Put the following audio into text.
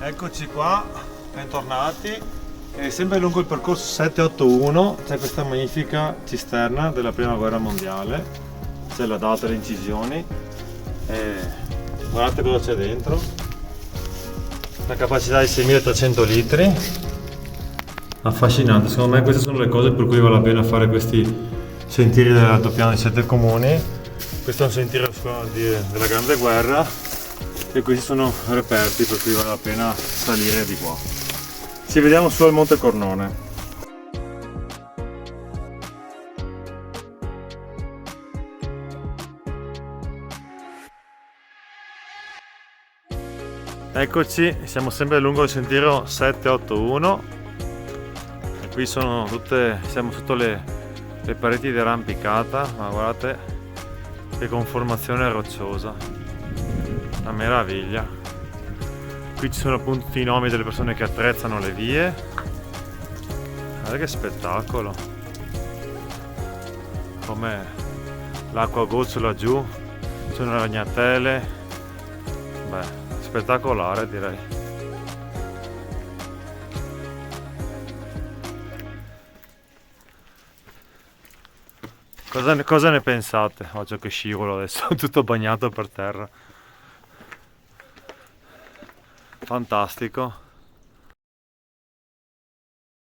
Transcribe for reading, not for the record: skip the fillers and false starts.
Eccoci qua, bentornati. E sempre lungo il percorso 781 c'è questa magnifica cisterna della prima guerra mondiale. C'è la data e le incisioni. E guardate cosa c'è dentro. Una capacità di 6300 litri. Affascinante, secondo me queste sono le cose per cui vale la pena fare questi sentieri dell'altopiano di 7 comuni. Questo è un sentiero della Grande Guerra e questi sono reperti per cui vale la pena salire di qua. Ci vediamo su al Monte Cornone. Eccoci, siamo sempre lungo il sentiero 781 e qui siamo sotto le pareti di arrampicata, ma guardate che conformazione rocciosa, una meraviglia. Qui ci sono appunto tutti i nomi delle persone che attrezzano le vie. Guardate che spettacolo, come l'acqua gocciola giù, ci sono ragnatele, beh, spettacolare direi. Cosa ne pensate? Oggi che scivolo adesso, tutto bagnato per terra. Fantastico.